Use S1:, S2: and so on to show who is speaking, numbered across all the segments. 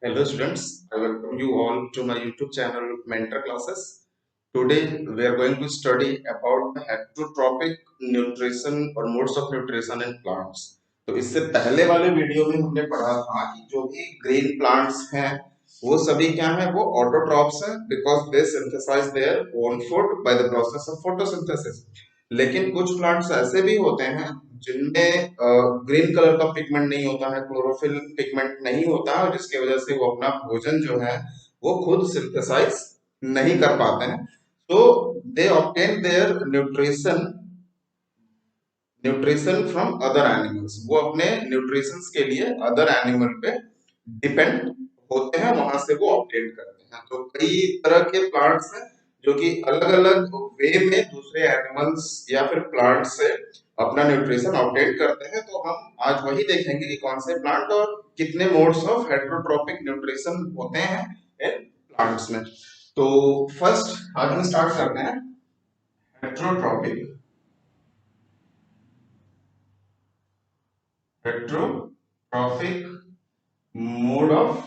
S1: Hello students, I welcome you all to my YouTube channel Mentor Classes. Today we are going to study about the heterotrophic nutrition or modes of nutrition in plants. तो इससे पहले वाले video में हमने पढ़ा था कि जो भी ग्रीन प्लांट्स हैं वो सभी क्या हैं, वो ऑटोट्रॉप्स हैं because they synthesize their own food by the process of photosynthesis. लेकिन कुछ प्लांट्स ऐसे भी होते हैं जिनमें ग्रीन कलर का पिगमेंट नहीं होता है, क्लोरोफिल पिगमेंट नहीं होता है, और जिसकी वजह से वो अपना भोजन जो है वो खुद सिंथेसाइज नहीं कर पाते हैं। तो they obtain their nutrition nutrition from other animals. वो अपने न्यूट्रिशंस के लिए अदर एनिमल पे डिपेंड होते हैं, वहां से वो ऑब्टेन करते हैं। तो कई तरह के प्लांट्स हैं जो कि अलग अलग वे में दूसरे एनिमल्स या फिर प्लांट से अपना न्यूट्रिशन ऑब्टेन करते हैं। तो हम आज वही देखेंगे कि कौन से प्लांट और कितने मोड्स ऑफ हेटेरोट्रोपिक न्यूट्रिशन होते हैं इन प्लांट्स में। तो फर्स्ट आज हम स्टार्ट करते हैं heterotrophic heterotrophic mode of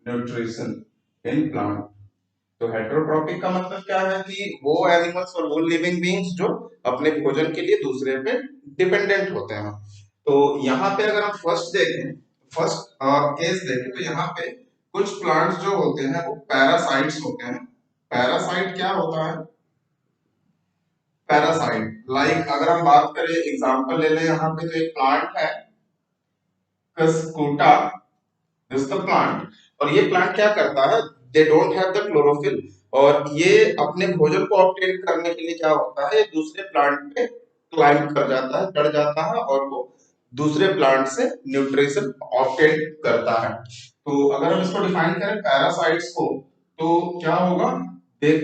S1: nutrition in plant. तो हेटेरोट्रॉपिक का मतलब क्या है कि वो एनिमल्स और वो लिविंग बीइंग्स जो अपने भोजन के लिए दूसरे पे डिपेंडेंट होते हैं। तो यहाँ पे अगर हम फर्स्ट केस देखें तो यहाँ पे कुछ प्लांट्स जो होते हैं वो पैरासाइट्स होते हैं। पैरासाइट क्या होता है? पैरासाइट लाइक अगर हम बात करें, एग्जांपल ले लें, यहाँ पे जो एक प्लांट है कस्कुटा, दिस द प्लांट। और ये प्लांट क्या करता है, they don't have the chlorophyll, और ये अपने भोजन को ऑब्टेन करने के लिए क्या होता है, दूसरे प्लांट पे क्लाइंब कर जाता है, चढ़ जाता है, और वो दूसरे प्लांट से न्यूट्रिशन ऑब्टेन करता है। तो अगर हम इसको डिफाइन करें पैरासाइट्स को, तो क्या होगा, they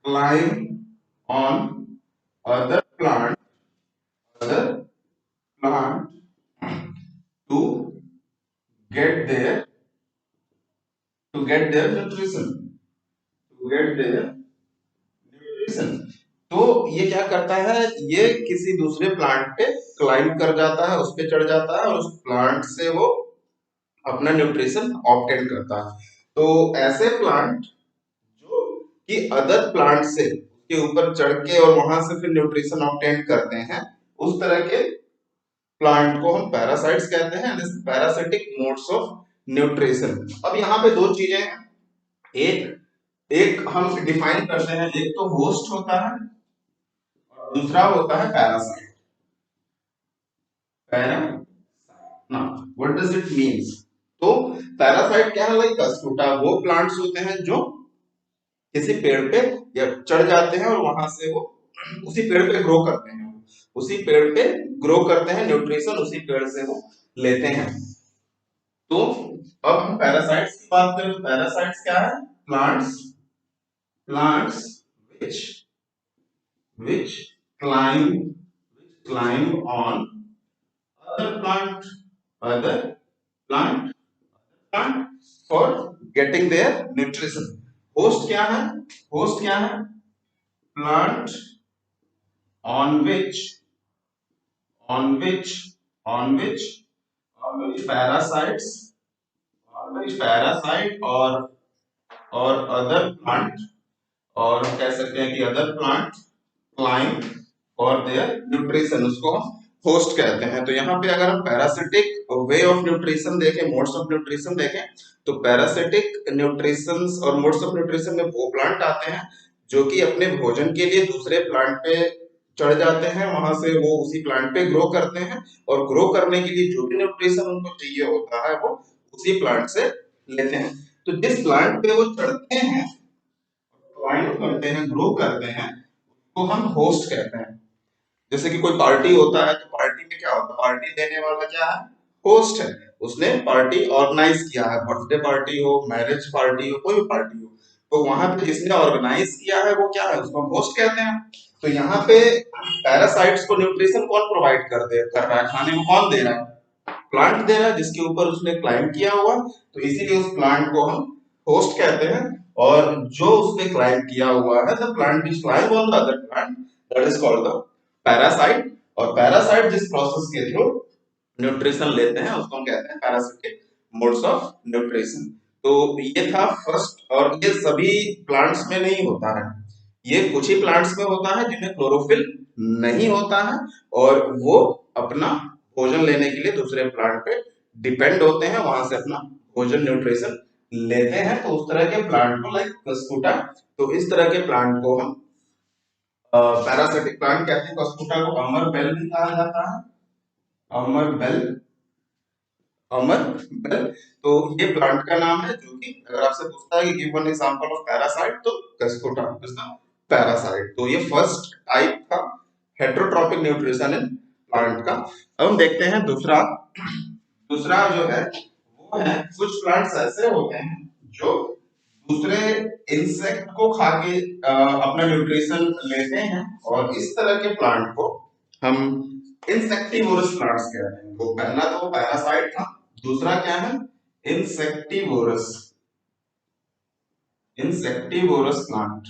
S1: climb on other plant other plant to get their get their nutrition to get their nutrition। तो ये क्या करता है, ये किसी दूसरे प्लांट पे क्लाइंब कर जाता है, उस पे चढ़ जाता है, और उस प्लांट से वो अपना न्यूट्रिशन ऑब्टेन करता है। तो ऐसे प्लांट जो कि अदर प्लांट से के ऊपर चढ़ के और वहां से फिर न्यूट्रिशन ऑब्टेन करते हैं, उस तरह के प्लांट को हम पैरासाइट्स कहते हैं। This parasitic modes of nutrition. अब यहाँ पे दो चीजें हैं, एक एक हम डिफाइन करते हैं, एक तो होस्ट होता है और दूसरा होता है पैरासाइट। पैरासाइट ना, व्हाट डज इट मींस? तो पैरासाइट क्या है, लाइक कस्कुटा, वो प्लांट्स होते हैं जो किसी पेड़ पे या चढ़ जाते हैं और वहां से वो उसी पेड़ पे ग्रो करते हैं, उसी पेड़ पे ग्रो करते हैं, न्यूट्रिशन उसी पेड़ से वो लेते हैं। तो अब हम पैरासाइट्स की बात करें तो पैरासाइट्स क्या है, plants plants which climb on other other plant plant for getting their nutrition। Host क्या है? होस्ट क्या है? Plant on which on which on which on which parasites on which parasite और अदर प्लांट, और कह सकते हैं कि other plant climb for their nutrition, उसको हम होस्ट कहते हैं। तो यहाँ पे अगर हम पैरासिटिक वे ऑफ न्यूट्रिशन देखें, मोड्स ऑफ न्यूट्रिशन देखें, तो पैरासिटिक न्यूट्रिशन और मोड्स ऑफ न्यूट्रिशन में वो प्लांट आते हैं जो कि अपने भोजन के लिए दूसरे प्लांट पे चढ़ जाते हैं, वहां से वो उसी प्लांट पे ग्रो करते हैं, और ग्रो करने के लिए जो भी न्यूट्रिशन उनको चाहिए होता है वो उसी प्लांट से लेते हैं। तो जिस प्लांट पे वो चढ़ते हैं, क्लाइंब करते हैं, ग्रो करते हैं, तो हम होस्ट कहते हैं। जैसे कि कोई पार्टी होता है, तो पार्टी में क्या होता है, पार्टी देने वाला क्या है, होस्ट है। उसने पार्टी ऑर्गेनाइज किया है, बर्थडे पार्टी हो, मैरिज पार्टी हो, कोई भी पार्टी हो, तो वहां पे जिसने ऑर्गेनाइज किया है वो क्या है, उसको हम होस्ट कहते हैं। तो यहाँ पे पैरासाइट्स को न्यूट्रिशन कौन प्रोवाइड कर रहा है, खाने में कौन दे रहा है, प्लांट दे रहा है जिसके ऊपर उसने क्लाइंब किया हुआ। तो इसीलिए उस प्लांट को हम होस्ट कहते हैं। और जो उसने क्लाइंब किया हुआ है, the plant which climb on the other plant, that is called the parasite. और पैरासाइट जिस प्रोसेस के थ्रू न्यूट्रिशन लेते हैं उसको हम कहते हैं पैरासिटिक मोड्स ऑफ न्यूट्रिशन। तो ये था फर्स्ट, और ये सभी प्लांट्स में नहीं होता है, ये कुछ ही प्लांट्स में होता है जिनमें क्लोरोफिल नहीं होता है, और वो अपना भोजन लेने के लिए दूसरे प्लांट पे डिपेंड होते हैं, वहां से अपना भोजन न्यूट्रिशन लेते हैं। तो उस तरह के प्लांट को लाइक कस्कुटा, तो इस तरह के प्लांट को हम पैरासिटिक प्लांट कहते हैं। कस्कुटा को अमर बेल भी कहा जाता है, अमर बेल, अमर बेल। तो ये प्लांट का नाम है, जो कि अगर आपसे पूछता है कि give one example of parasite, तो कस्कुटा इज द पैरासाइट। तो ये फर्स्ट टाइप था हेटेरोट्रॉपिक न्यूट्रिशन इन प्लांट का। अब हम देखते हैं दूसरा। दूसरा जो है वो है, कुछ प्लांट्स ऐसे होते हैं जो दूसरे इंसेक्ट को खा के अपना न्यूट्रिशन लेते हैं, और इस तरह के प्लांट को हम इंसेक्टिवोरस प्लांट्स कहते हैं। तो पहला तो पैरासाइट था, दूसरा क्या है, insectivorous, insectivorous plant.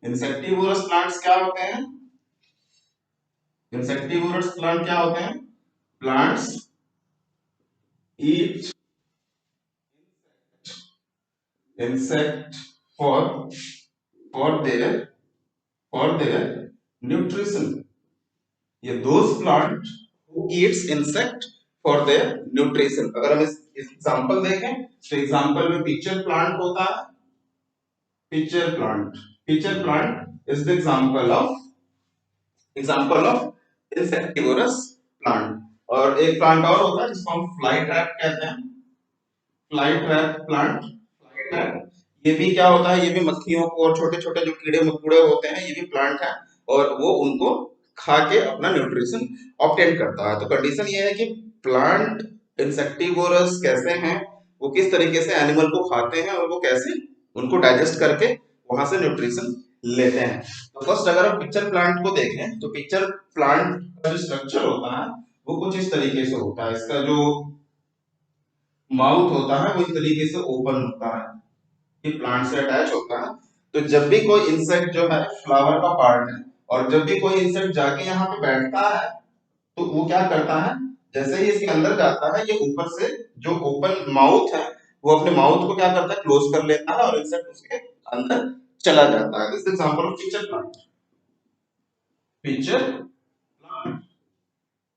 S1: Insectivorous plants क्या होते हैं, इंसेक्टिवोरस प्लांट क्या होते हैं, plants eat insect for their nutrition. ये those plant who eats insect for their nutrition। अगर हम इस एग्जांपल देखें, तो एग्जांपल में पिक्चर प्लांट होता है, pitcher plant, pitcher plant is the example of insectivorous plant. और एक प्लांट और होता है जिसको हम फ्लाई ट्रैप कहते हैं, fly trap plant, fly trap. ये भी क्या होता है, ये भी मक्खियों को और छोटे छोटे जो कीड़े मकोड़े होते हैं, ये भी प्लांट है, और वो उनको खा के अपना न्यूट्रिशन ऑब्टेन करता है। तो कंडीशन ये है कि प्लांट इंसेक्टिवोरस कैसे हैं, वो किस तरीके से एनिमल को खाते हैं, और वो कैसे उनको डाइजेस्ट करके वहां से न्यूट्रिशन लेते हैं। तो फर्स्ट अगर हम पिक्चर प्लांट को देखें, तो पिक्चर प्लांट का जो स्ट्रक्चर होता है वो कुछ इस तरीके से होता है। इसका जो माउथ होता है वो इस तरीके से ओपन होता है, ये प्लांट से अटैच होता है। तो जब भी कोई इंसेक्ट जो है फ्लावर का पार्ट है, और जब भी कोई इंसेक्ट जाके यहाँ पे बैठता है, तो वो क्या करता है, जैसे ही इसके अंदर जाता है, ये ऊपर से जो ओपन माउथ है, वो अपने माउथ को क्या करता है, क्लोज कर लेता है, और इंसेक्ट उसके अंदर चला जाता है। This example of pitcher plant, pitcher plant,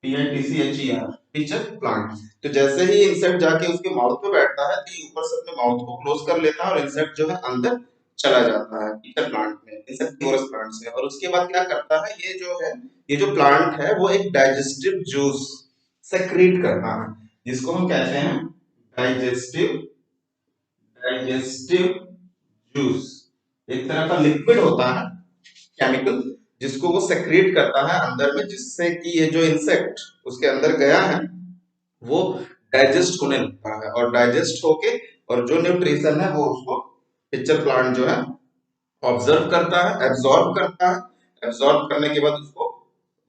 S1: PITCHER, pitcher plant. तो जैसे ही इंसेक्ट जाके उसके माउथ पे बैठता है, तो ये ऊपर से अपने माउथ को क्लोज कर लेता है, और इंसेक्ट जो है अंदर चला जाता है पिक्चर प्लांट में, इंसेक्टिवोरस प्लांट से। और उसके बाद क्या करता है, ये जो है, ये जो प्लांट है वो एक डाइजेस्टिव जूस सेक्रीट करता है, जिसको हम कहते हैं डाइजेस्टिव, डाइजेस्टिव जूस। एक तरह का लिक्विड होता है, केमिकल, जिसको वो सेक्रेट करता है अंदर में, जिससे कि ये जो इंसेक्ट उसके अंदर गया है वो डाइजेस्ट होने लगता है, और डाइजेस्ट होके और जो न्यूट्रिशन है वो उसको पिक्चर प्लांट जो है ऑब्जर्व करता है, एब्जॉर्ब करता है। एब्जॉर्ब करने के बाद उसको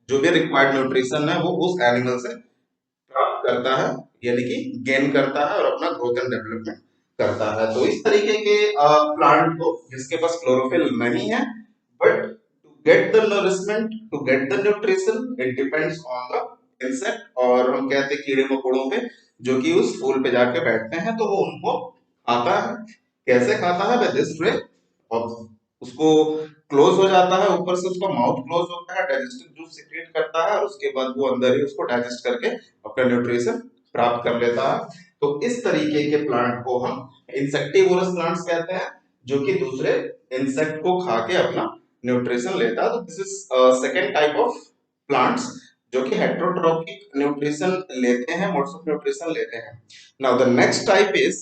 S1: जो भी रिक्वायर्ड न्यूट्रिशन है वो उस एनिमल से प्राप्त करता है, यानी कि गेन करता है, और अपना ग्रोथ एंड डेवलपमेंट करता है। तो इस तरीके के प्लांट को जिसके पास क्लोरोफिल नहीं है, but to get the nourishment, to get the nutrition, it depends on the insect, और हम कहते हैं कीड़े मकोड़ों पे, जो कि उस फूल पे जाके बैठते हैं, तो वो उनको खाता है। कैसे खाता है, बाय दिस वे, उसको क्लोज हो जाता है, ऊपर से उसका माउथ क्लोज होता है, डाइजेस्टिव जूस सीक्रेट करता है, और उसके बाद वो अंदर ही उसको डाइजेस्ट करके अपना न्यूट्रिशन प्राप्त कर लेता है। तो इस तरीके के प्लांट को हम इंसेक्टिवोरस प्लांट्स कहते हैं, जो कि दूसरे इंसेक्ट को खा के अपना न्यूट्रिशन लेता है। तो this is second type of plants जो कि हेटेरोट्रॉपिक न्यूट्रिशन लेते हैं, मोड्स ऑफ न्यूट्रिशन लेते हैं। Now the next type is,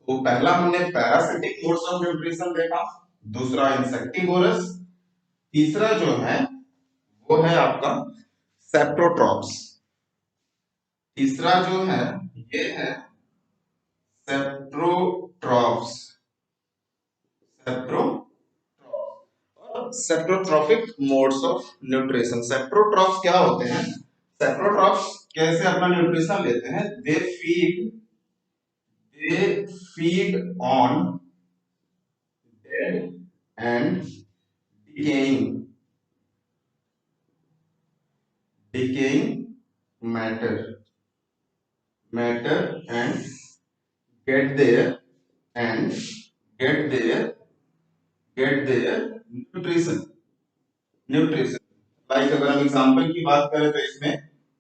S1: तो पहला हमने पैरासिटिक मोड्स ऑफ न्यूट्रिशन देखा, दूसरा इंसेक्टिवोरस, तीसरा जो है वो है आपका सेप्रोट्रॉप्स। तीसरा जो है ये है saprotrophs, सेप्रो saprotrophic modes of nutrition. Saprotrophs क्या होते हैं, सेप्रोट्रॉप्स कैसे अपना न्यूट्रिशन लेते हैं, they feed on dead and decaying, decaying matter, matter and get their and get their nutrition like अगर हम एग्जांपल की बात करें तो इसमें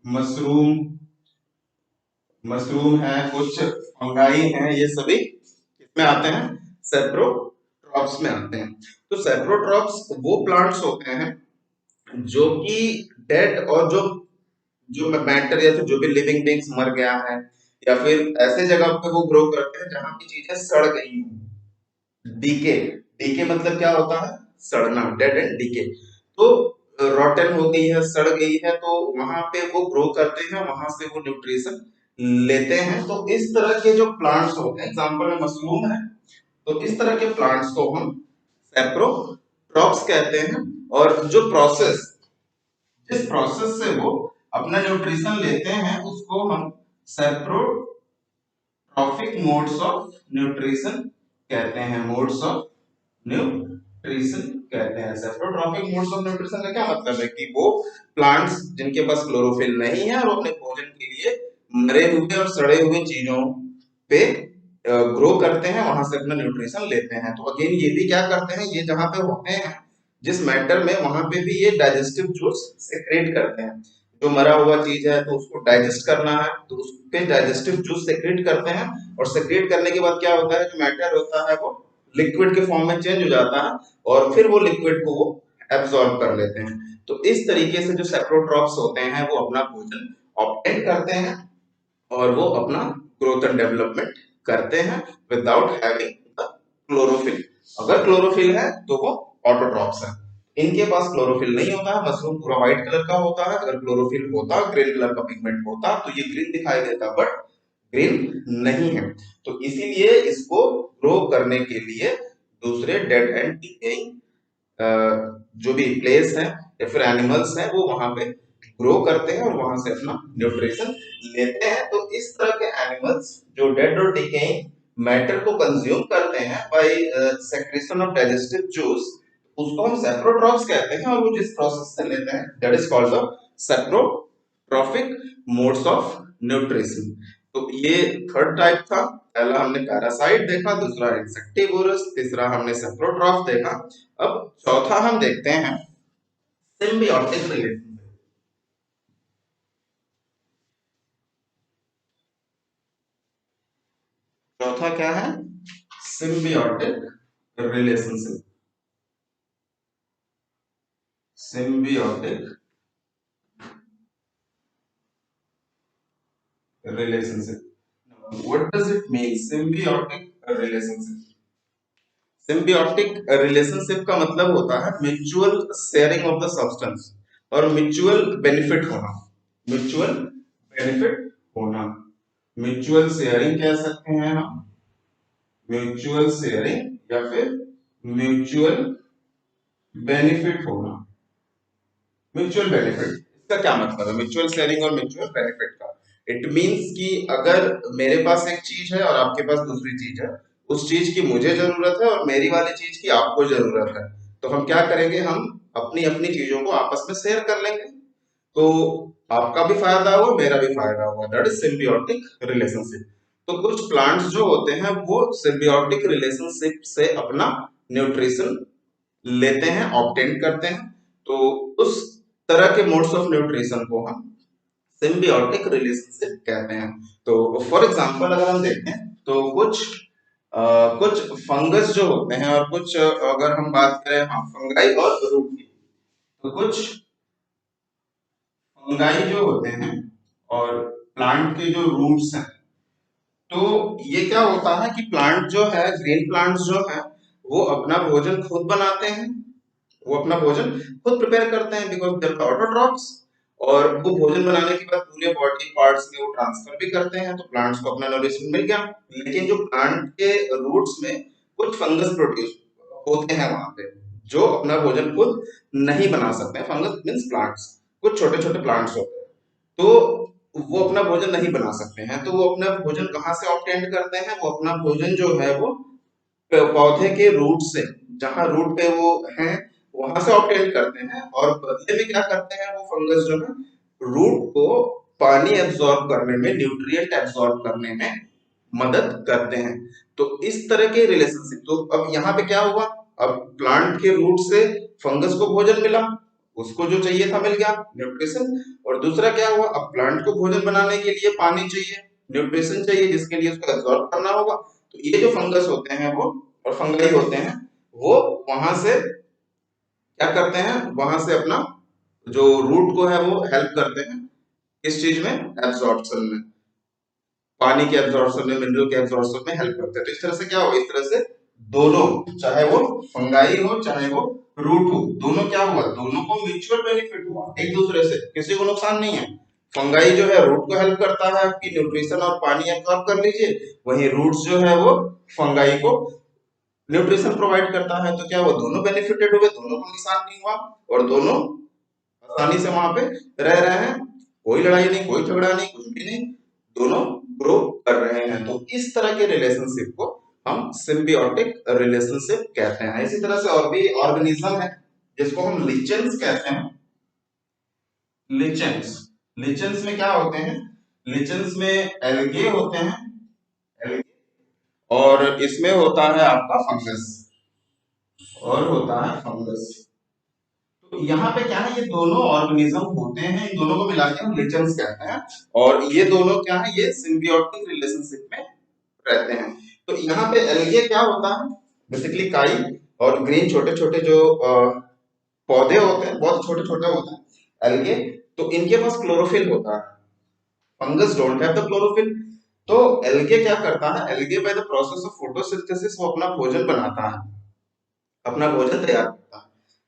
S1: मशरूम मशरूम है, कुछ फंगाई है, ये सभी किसमें आते हैं? सेप्रोट्रॉप्स में आते हैं। तो सेप्रोट्रॉप्स वो प्लांट्स होते हैं जो कि डेड और जो जो मैटर या फिर जो भी लिविंग बींग्स मर गया है या फिर ऐसे जगह पे वो ग्रो करते हैं जहां की चीजें सड़ गई हो। डीके डीके मतलब क्या होता है? सड़ना, डेड एंड डीके। तो रॉटन हो गई है, सड़ गई है, तो वहां पे वो ग्रो करते हैं, वहां से वो न्यूट्रिशन लेते हैं। तो इस तरह के जो प्लांट्स होते हैं, एग्जांपल में मशरूम है, तो इस तरह के प्लांट्स को हम सेप्रोट्रॉप्स कहते हैं। और जो प्रोसेस जिस प्रोसेस से वो अपना न्यूट्रिशन लेते हैं उसको हम सेप्रोट्रॉफिक मोड्स ऑफ न्यूट्रिशन कहते हैं। मोड्स ऑफ न्यूट्रिशन कहते हैं। सेप्रोट्रॉफिक मोड्स ऑफ न्यूट्रिशन का क्या मतलब है कि वो प्लांट्स जिनके पास क्लोरोफिल नहीं है और अपने भोजन के लिए मरे हुए और सड़े हुए चीजों पे ग्रो करते हैं, वहां से अपना न्यूट्रिशन लेते हैं। तो अगेन ये भी क्या करते हैं, ये जहां पे होते हैं जिस मैटर में, वहां पे भी ये डाइजेस्टिव जूस सेक्रेट करते हैं। जो मरा हुआ चीज है तो उसको डाइजेस्ट करना है तो उस पे डाइजेस्टिव जूस सेक्रेट करते हैं। और सेक्रेट करने के बाद क्या होता है, जो मैटर होता है वो लिक्विड के फॉर्म में चेंज हो जाता है और फिर वो लिक्विड को वो एब्सॉर्ब कर लेते हैं। तो इस तरीके से जो सेप्रोट्रॉप्स होते हैं वो अपना भोजन ऑब्टेन करते हैं और वो अपना ग्रोथ एंड डेवलपमेंट करते हैं विदाउट हैविंग द क्लोरोफिल। अगर क्लोरोफिल है तो वो ऑटोट्रॉप्स है। इनके पास क्लोरोफिल नहीं होता है, मशरूम पूरा व्हाइट कलर का होता है। अगर क्लोरोफिल होता, ग्रीन कलर का पिगमेंट होता तो ये ग्रीन दिखाई देता, बट ग्रीन नहीं है। तो इसीलिए इसको ग्रो करने के लिए दूसरे डेड एंड डिकेइंग जो भी प्लेस है या फिर एनिमल्स हैं वो वहां पे ग्रो करते हैं और वहां से अपना न्यूट्रिशन लेते हैं। तो इस तरह के एनिमल्स जो डेड और डिकेइंग मैटर को कंज्यूम करते हैं by secretion of digestive juice, उसको हम सेप्रोट्रॉप्स कहते हैं। और वो जिस प्रोसेस से लेते हैं that is called the saprotrophic modes of nutrition. तो ये थर्ड टाइप था। पहला हमने पैरासाइट देखा, दूसरा इंसेक्टिवोरस, तीसरा हमने सेप्रोट्रॉफ देखा। अब चौथा हम देखते हैं सिम्बियोटिक रिलेशनशिप। चौथा क्या है? Symbiotic relationship. Symbiotic relationship. What does it mean symbiotic relationship? Symbiotic relationship का मतलब होता है mutual sharing of the substance और म्यूचुअल बेनिफिट होना। म्यूचुअल बेनिफिट होना, म्यूचुअल शेयरिंग कह सकते हैं हम, म्यूचुअल शेयरिंग या फिर म्यूचुअल बेनिफिट होना। म्यूचुअल बेनिफिट, इसका क्या मतलब है म्यूचुअल शेयरिंग और म्यूचुअल बेनिफिट का? इट मींस कि अगर मेरे पास एक चीज है और आपके पास दूसरी चीज है, उस चीज की मुझे जरूरत है और मेरी वाली चीज की आपको जरूरत है, तो हम क्या करेंगे, हम अपनी अपनी चीजों को आपस में शेयर कर लेंगे। तो आपका भी फायदा हुआ, मेरा भी फायदा हुआ, दैट इज सिम्बियोटिक रिलेशनशिप। तो कुछ प्लांट्स जो होते हैं वो सिम्बियोटिक रिलेशनशिप से अपना न्यूट्रिशन लेते हैं, ऑब्टेन करते हैं। तो उस तरह के मोड्स ऑफ न्यूट्रिशन को हम सिम्बियोटिक रिलेशनशिप कहते हैं। तो फॉर एग्जांपल अगर हम देखें तो कुछ फंगस जो होते हैं और कुछ अगर हम बात करें, हाँ, फंगाई और रूट की, तो कुछ फंगाई जो होते हैं और प्लांट के जो रूट्स हैं, तो ये क्या होता है कि प्लांट जो है, ग्रीन प्लांट्स जो है, वो अपना भोजन खुद बनाते हैं, वो अपना भोजन खुद प्रिपेयर करते हैं बिकॉज दे आर ऑटोट्रॉफ्स। और वो भोजन बनाने के बाद पूरे बॉडी पार्ट्स में वो ट्रांसफर भी करते हैं, तो प्लांट्स को अपना न्यूट्रिशन मिल गया। लेकिन जो प्लांट के रूट्स में कुछ फंगस प्रोड्यूस होते हैं वहां पे, जो अपना भोजन खुद नहीं बना सकते हैं। फंगस मींस प्लांट्स, कुछ छोटे छोटे प्लांट्स होते हैं, तो वो अपना भोजन नहीं बना सकते हैं। तो वो अपना भोजन कहाँ से ऑब्टेन करते हैं? वो अपना भोजन जो है वो पौधे के रूट से, जहां रूट पे वो हैं वहां से ऑब्टेन करते हैं। और बदले में क्या करते हैं वो फंगस जो है, रूट को पानी एब्जॉर्ब करने में, न्यूट्रिएंट एब्जॉर्ब करने में मदद करते हैं। तो इस तरह के रिलेशनशिप, तो अब यहाँ पे क्या हुआ, अब प्लांट के रूट से फंगस को भोजन मिला, उसको जो चाहिए था मिल गया, न्यूट्रिशन। और दूसरा क्या हुआ, अब प्लांट को भोजन बनाने के लिए पानी चाहिए, न्यूट्रिशन चाहिए, जिसके लिए उसको एब्जॉर्ब करना होगा। तो ये जो फंगस होते हैं वो, और फंगाई होते हैं वो, वहां से क्या करते हैं, वहां से अपना जो रूट को है वो हेल्प करते हैं, किस चीज में, एब्जॉर्प्शन में, पानी के एब्जॉर्प्शन में, मिनरल के एब्जॉर्प्शन में हेल्प करते हैं। तो इस तरह से क्या होगा, इस तरह से दोनों, चाहे वो फंगाई हो चाहे वो रूट हो, दोनों क्या हुआ, दोनों को म्यूचुअल बेनिफिट हुआ, एक दूसरे से किसी को नुकसान नहीं है। फंगाई जो है रूट को हेल्प करता है कि न्यूट्रिशन और पानी एब्जॉर्ब कर लीजिए, वहीं रूट्स जो है वो फंगाई को न्यूट्रिशन प्रोवाइड करता है। तो क्या वो दोनों बेनिफिटेड हुए, दोनों को नुकसान नहीं हुआ, और दोनों आसानी से वहां पे रह रहे हैं, कोई लड़ाई नहीं, कोई झगड़ा नहीं, कुछ भी नहीं, दोनों ग्रो कर रहे हैं। तो इस तरह के रिलेशनशिप को हम सिम्बियोटिक रिलेशनशिप कहते हैं। इसी तरह से और भी ऑर्गेनिज्म है जिसको हम लिचेंस कहते हैं। लिचेंस, लिचेंस में क्या होते हैं, लिचेंस में एल्गे होते हैं, एल्गे, और इसमें होता है आपका फंगस, और होता है फंगस। तो यहाँ पे क्या है, ये दोनों ऑर्गेनिज्म होते हैं, इन दोनों को मिला के हम लिचेंस कहते हैं, और ये दोनों क्या है, ये सिम्बियोटिक रिलेशनशिप में रहते हैं। तो यहाँ पे एल्गे क्या होता है, बेसिकली काई और ग्रीन छोटे छोटे जो पौधे होते हैं, बहुत छोटे छोटे होते हैं एल्गे, तो इनके पास क्लोरोफिल होता है, fungus don't have the chlorophyll. तो एल्गे क्या करता है, algae bye the process of photosynthesis वो अपना भोजन बनाता है, अपना भोजन तैयार करता है।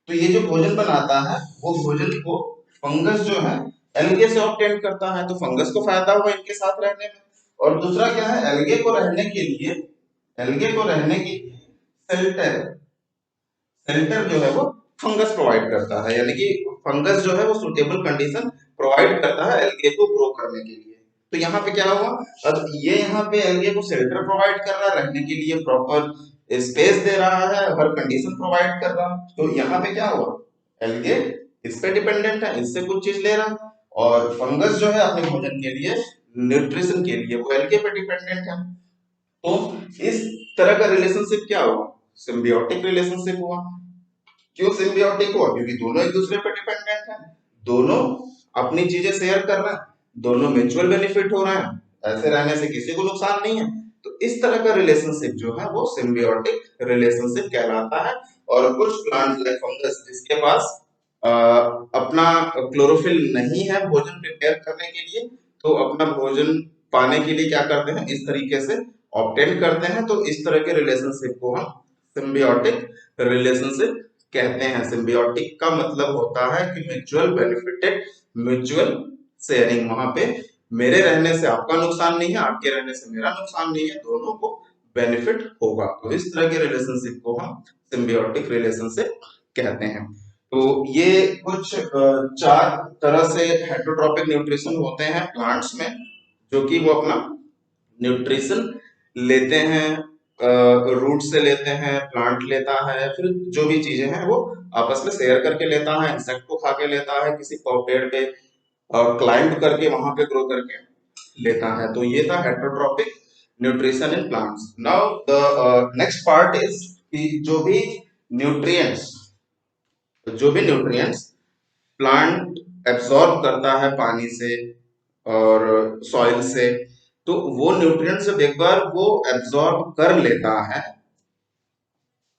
S1: तो ये जो भोजन बनाता है, वो भोजन को फंगस जो है एल्गे से ऑब्टेन करता है, तो फंगस को फायदा हुआ इनके साथ रहने में। और दूसरा क्या है, एल्गे को रहने के लिए, एल्गे को रहने के लिए शेल्टर, शेल्टर जो है वो फंगस प्रोवाइड करता है, यानी कि फंगस जो है वो सुटेबल कंडीशन प्रोवाइड करता है एल्गे को ग्रो करने के लिए। तो यहाँ पे क्या हुआ, अब ये यहाँ पे एल्गे को शेल्टर प्रोवाइड कर रहा है, रहने के लिए प्रॉपर स्पेस दे रहा है, हर कंडीशन प्रोवाइड कर रहा है। तो यहाँ पे क्या हुआ, एल्गे इस पे डिपेंडेंट है, इससे कुछ चीज ले रहा है, और फंगस जो है अपने भोजन के लिए, न्यूट्रिशन के लिए वो एल्गे पे डिपेंडेंट है। तो इस तरह का रिलेशनशिप क्या हुआ, सिम्बियोटिक रिलेशनशिप हुआ। क्यों सिम्बियोटिक हुआ, क्योंकि दोनों एक दूसरे पर डिपेंडेंट हैं, दोनों अपनी चीजें शेयर कर रहे हैं, दोनों म्यूचुअल बेनिफिट हो रहे हैं, ऐसे रहने से किसी को नुकसान नहीं है। तो इस तरह का रिलेशनशिप जो है वो सिम्बियोटिक रिलेशनशिप कहलाता है। और कुछ प्लांट लाइक फंगस जिसके पास अपना क्लोरोफिल नहीं है भोजन प्रिपेयर करने के लिए, तो अपना भोजन पाने के लिए क्या करते हैं, इस तरीके से ऑब्टेन करते हैं। तो इस तरह के रिलेशनशिप को हम सिम्बियोटिक रिलेशनशिप कहते हैं। सिम्बियोटिक का मतलब होता है कि म्यूचुअल बेनिफिटेड, म्यूचुअल शेयरिंग, वहां पे मेरे रहने से आपका नुकसान नहीं है, आपके रहने से मेरा नुकसान नहीं है, दोनों को बेनिफिट होगा। तो इस तरह के रिलेशनशिप को हम सिम्बियोटिक रिलेशनशिप कहते हैं। तो ये कुछ चार तरह से हेटरोट्रॉपिक न्यूट्रिशन होते हैं प्लांट्स में, जो कि वो अपना न्यूट्रिशन लेते हैं, रूट से लेते हैं, प्लांट लेता है, फिर जो भी चीजें हैं वो आपस में शेयर करके लेता है, इंसेक्ट को खा के लेता है, किसी पेड़ पे क्लाइंब करके वहां पे ग्रो करके लेता है। तो ये था heterotrophic nutrition in plants. Now the next part is कि न्यूट्रिएंट्स जो भी न्यूट्रिएंट्स प्लांट एब्सॉर्ब करता है पानी से और सॉइल से, तो वो न्यूट्रिएंट्स जब एक बार वो एब्सॉर्ब कर लेता है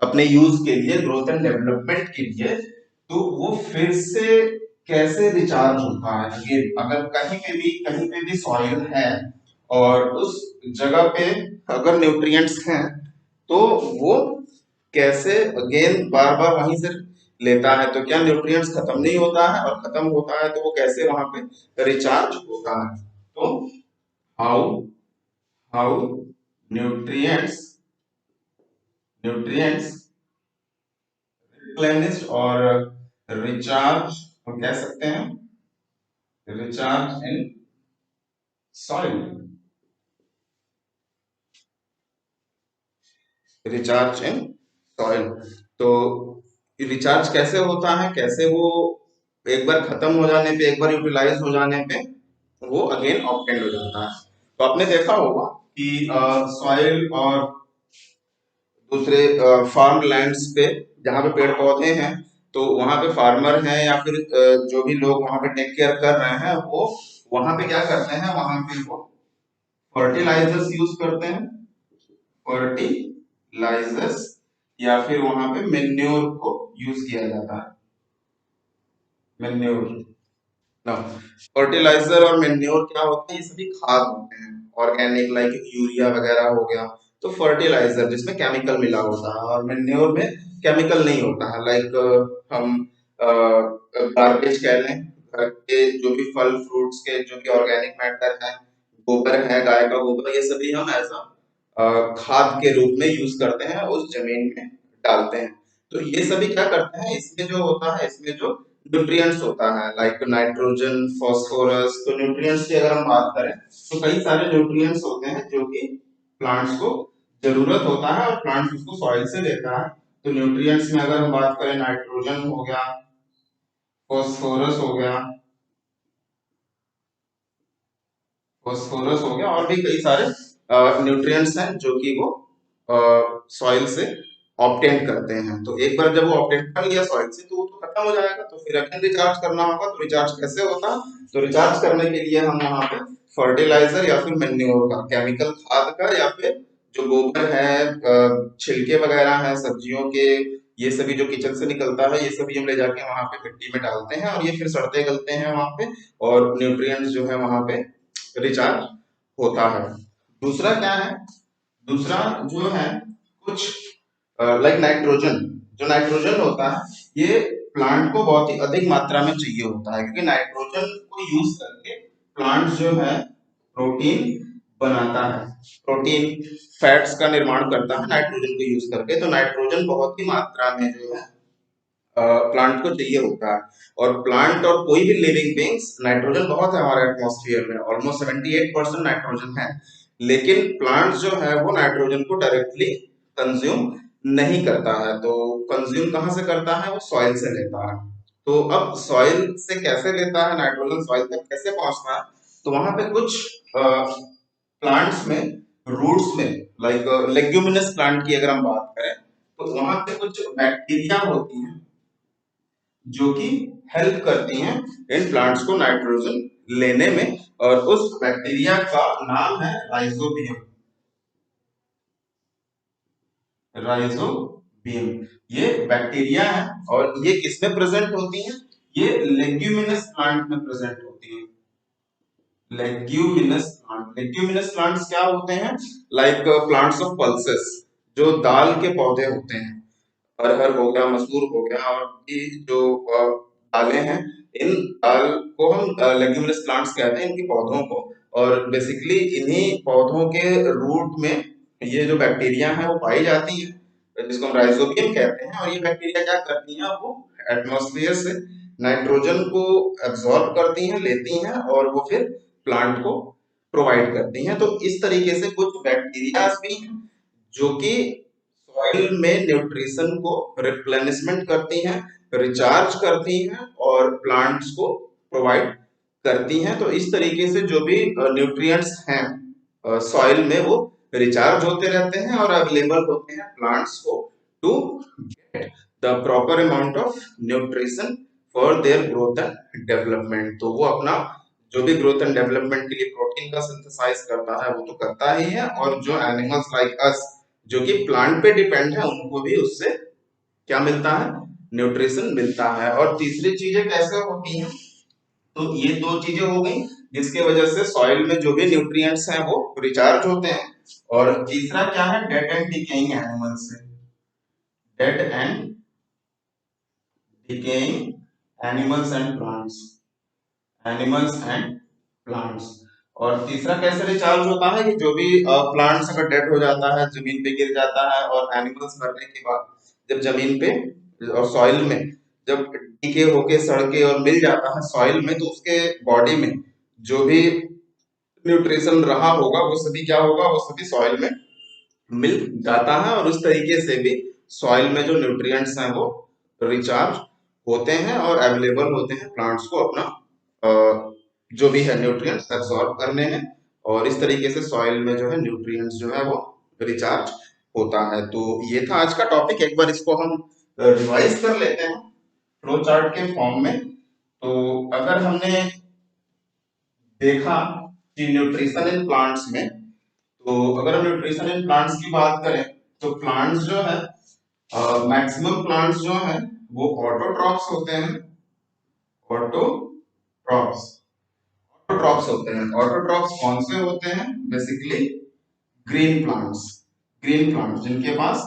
S1: अपने यूज के लिए, ग्रोथ एंड डेवलपमेंट के लिए, तो वो फिर से कैसे रिचार्ज होता है। अगेन अगर कहीं पे भी सॉइल है और उस जगह पे अगर न्यूट्रिएंट्स हैं, तो वो कैसे अगेन बार बार वहीं से लेता है, तो क्या न्यूट्रिएंट्स खत्म नहीं होता है, और खत्म होता है तो वो कैसे वहां पे रिचार्ज होता है। तो how how nutrients nutrients replenished और रिचार्ज, हम कह सकते हैं recharge in soil, recharge in soil. तो रिचार्ज कैसे होता है, कैसे वो एक बार खत्म हो जाने पे, एक बार यूटिलाइज हो जाने पे वो अगेन ऑप्टेंड हो जाता है। तो आपने देखा होगा कि सॉइल और दूसरे फार्म लैंड्स पे जहाँ पे पेड़ पौधे हैं, तो वहां पे फार्मर हैं या फिर जो भी लोग वहां पे टेक केयर कर रहे हैं, वो वहां पे क्या करते हैं, वहां पे वो फर्टिलाइजर्स यूज करते हैं, फर्टिलाइजर्स, या फिर वहां पे मेन्योर को यूज किया जाता है, मेन्योर ना। फर्टिलाइजर और मेन्योर क्या होते हैं, ये सभी खाद होते हैं ऑर्गेनिक, लाइक यूरिया वगैरह हो गया। तो फर्टिलाइजर जिसमें केमिकल मिला होता है, और मेन्योर में केमिकल नहीं होता है, लाइक हम गार्बेज कह लें, घर के जो भी फल फ्रूट्स के जो भी ऑर्गेनिक मैटर है, गोबर है, गाय का गोबर, ये सभी हम ऐसा खाद के रूप में यूज करते हैं, उस जमीन में डालते हैं। तो ये सभी क्या करते हैं, इसमें जो होता है, इसमें जो न्यूट्रिएंट्स होता है, लाइक नाइट्रोजन, फास्फोरस। तो न्यूट्रिएंट्स की अगर हम बात करें, तो कई सारे न्यूट्रिएंट्स होते हैं जो कि प्लांट्स को जरूरत होता है, और प्लांट्स उसको सॉइल से लेता है। तो न्यूट्रिएंट्स में अगर हम बात करें, नाइट्रोजन हो गया, फास्फोरस हो गया, फास्फोरस हो गया, और भी कई सारे न्यूट्रिएंट्स हैं जो कि वो सॉइल से ऑब्टेन करते हैं। तो एक बार जब वो ऑब्टेन कर लिया सॉइल से, तो वो तो खत्म हो जाएगा, तो फिर अगेन रिचार्ज करना होगा। तो रिचार्ज कैसे होता है, तो रिचार्ज करने के लिए हम वहां पे फर्टिलाइजर या फिर मेन्योर का, केमिकल खाद का, या फिर जो गोबर है, छिलके वगैरह हैं सब्जियों के, ये सभी जो किचन से निकलता है, ये सभी हम ले जाके वहां पे मिट्टी में डालते हैं, और ये फिर सड़ते गलते हैं वहां पे, और न्यूट्रिएंट्स जो है वहां पे रिचार्ज होता है। दूसरा क्या है, दूसरा जो है कुछ लाइक नाइट्रोजन। जो नाइट्रोजन होता है, ये प्लांट को बहुत ही अधिक मात्रा में चाहिए होता है, क्योंकि नाइट्रोजन को यूज करके प्लांट जो है प्रोटीन बनाता है, प्रोटीन फैट्स का निर्माण करता है नाइट्रोजन को यूज करके। तो नाइट्रोजन बहुत ही मात्रा में जो है प्लांट को चाहिए होता है। और प्लांट और कोई भी लिविंग बींग्स, नाइट्रोजन बहुत है हमारे एटमॉस्फेयर में, ऑलमोस्ट 78% नाइट्रोजन है। लेकिन प्लांट्स जो है वो नाइट्रोजन को डायरेक्टली कंज्यूम नहीं करता है। तो कंज्यूम कहाँ से करता है, वो सॉइल से लेता है। तो अब सॉइल से कैसे लेता है नाइट्रोजन, सॉइल तक कैसे पहुंचता है, तो वहां पे कुछ प्लांट्स में, रूट्स में, लाइक लेग्यूमिनस प्लांट की अगर हम बात करें, तो वहां पे कुछ बैक्टीरिया होती हैं जो कि हेल्प करती हैं इन प्लांट्स को नाइट्रोजन लेने में, और उस बैक्टीरिया का नाम है राइजोबियम, राइजोबियम। ये बैक्टीरिया है, और ये किसमें प्रेजेंट होती हैं, ये लेग्यूमिनस प्लांट में प्रेजेंट होती है। लेग्यूमिनस प्लांट, लेग्यूमिनस प्लांट्स क्या होते हैं, लाइक प्लांट्स ऑफ पल्सेस, जो दाल के पौधे होते हैं, अरहर हो गया, मसूर हो गया, और ये जो दालें हैं, इन दाल को हम लेग्यूमिनस प्लांट्स कहते हैं, इनके पौधों को। और बेसिकली इन्हीं पौधों के रूट में ये जो बैक्टीरिया है वो पाई जाती है, जिसको हम राइजोबियम कहते हैं। और ये बैक्टीरिया क्या करती हैं, वो एटमॉस्फेयर से नाइट्रोजन को एब्जॉर्ब करती हैं, लेती हैं, और वो फिर प्लांट को प्रोवाइड करती हैं। तो इस तरीके से कुछ बैक्टीरिया भी हैं जो कि सॉइल में न्यूट्रिशन को रिप्लेनिशमेंट करती हैं, रिचार्ज करती हैं, और प्लांट्स को प्रोवाइड करती हैं। तो इस तरीके से जो भी न्यूट्रिएंट्स हैं सॉइल में, वो रिचार्ज होते रहते हैं और अवेलेबल होते हैं प्लांट्स को, to get the proper amount of nutrition for their growth and development. तो वो अपना जो भी ग्रोथ एंड डेवलपमेंट के लिए प्रोटीन का सिंथेसाइज करता है, वो तो करता ही है, और जो एनिमल्स लाइक अस जो कि प्लांट पे डिपेंड है, उनको भी उससे क्या मिलता है, न्यूट्रिशन मिलता है। और तीसरी चीजें कैसे होती हैं, तो ये दो चीजें हो गई जिसके वजह से सॉइल में जो भी न्यूट्रिएंट्स हैं वो रिचार्ज होते हैं। और तीसरा क्या है, डेड एंड डिकेइंग एनिमल्स से, dead and decaying animals and plants, animals and plants. और तीसरा कैसे रिचार्ज होता है, कि जो भी प्लांट्स अगर डेड हो जाता है, जमीन पे गिर जाता है, और एनिमल्स मरने के बाद जब जमीन पे और सॉइल में जब डीके होके, सड़ के और मिल जाता है सॉइल में, तो उसके बॉडी में जो भी न्यूट्रिशन रहा होगा, वो सभी क्या होगा, वो सभी सॉइल में मिल जाता है। और उस तरीके से भी सॉइल में जो न्यूट्रिएंट्स हैं वो रिचार्ज होते हैं और अवेलेबल होते हैं प्लांट्स को अपना जो भी है न्यूट्रिएंट्स एब्सॉर्ब करने में, और इस तरीके से सॉइल में जो है न्यूट्रिएंट्स जो है वो रिचार्ज होता है। तो ये था आज का टॉपिक। एक बार इसको हम रिवाइज कर लेते हैं फ्लो चार्ट के फॉर्म में। तो अगर हमने देखा कि न्यूट्रिशन इन प्लांट्स में, तो अगर हम न्यूट्रिशन इन प्लांट्स की बात करें तो प्लांट्स जो है मैक्सिमम प्लांट्स जो है वो ऑटोट्रॉप्स होते हैं। ऑटोट्रॉप्स ऑटोट्रॉप्स होते हैं। ऑटोट्रॉप्स कौन से होते हैं? Basically green plants. Green plants जिनके पास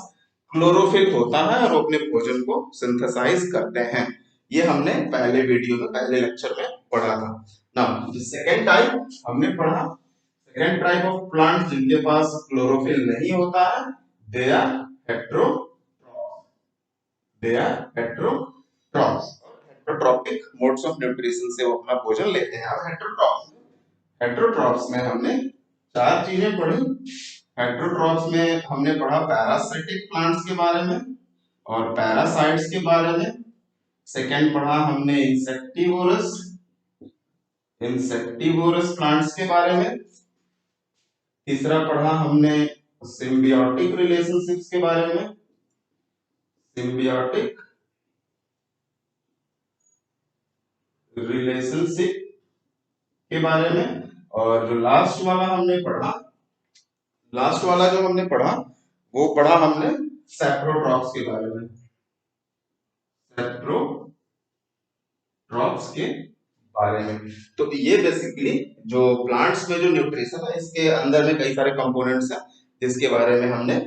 S1: क्लोरोफिल होता है और वो अपने भोजन को सिंथेसाइज करते हैं। ये हमने पहले वीडियो में, पहले लेक्चर में पढ़ा था ना। सेकेंड टाइप हमने पढ़ा, सेकेंड टाइप ऑफ प्लांट जिनके पास क्लोरोफिल नहीं होता है, they are heterotrophs. They are heterotrophs. Heterotrophic modes of nutrition से वो अपना भोजन लेते हैं। अब हेट्रोट्रॉप्स, हेट्रोट्रॉप्स में हमने चार चीजें पढ़ी। हेट्रोट्रॉप्स में हमने पढ़ा पैरासिटिक प्लांट्स के बारे में और पैरासाइट्स के बारे में। सेकंड पढ़ा हमने इंसेक्टिवोरस, इंसेक्टिवोरस प्लांट्स के बारे में। तीसरा पढ़ा हमने सिम्बियोटिक रिलेशनशिप्स के बारे में, सिम्बियोटिक रिलेशनशिप के बारे में। और जो लास्ट वाला हमने पढ़ा, लास्ट वाला जो हमने पढ़ा वो पढ़ा हमने सेप्रोट्रॉप्स के बारे में। सेप्रोट्रॉप्स के बारे में। तो ये बेसिकली जो प्लांट्स में जो न्यूट्रिशन है, इसके अंदर में कई सारे कंपोनेंट्स हैं जिसके बारे में हमने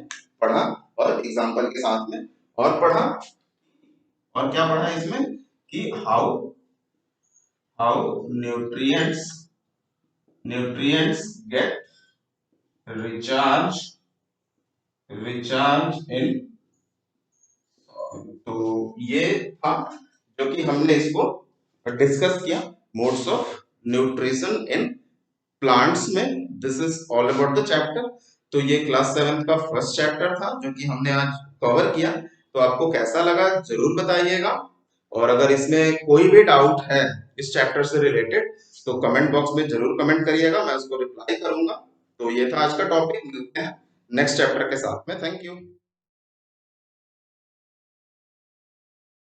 S1: पढ़ा और एग्जांपल के साथ में और पढ़ा। और क्या पढ़ा इसमें कि how how nutrients get recharge in. तो ये था जो कि हमने इसको डिस्कस किया, modes of nutrition in plants में। This is all about the chapter. तो ये क्लास 7 का फर्स्ट चैप्टर था जो कि हमने आज कवर किया। तो आपको कैसा लगा जरूर बताइएगा, और अगर इसमें कोई भी डाउट है इस चैप्टर से रिलेटेड तो कमेंट बॉक्स में जरूर कमेंट करिएगा, मैं उसको रिप्लाई करूंगा। तो ये था आज का टॉपिक। मिलते हैं नेक्स्ट चैप्टर के साथ में। Thank you.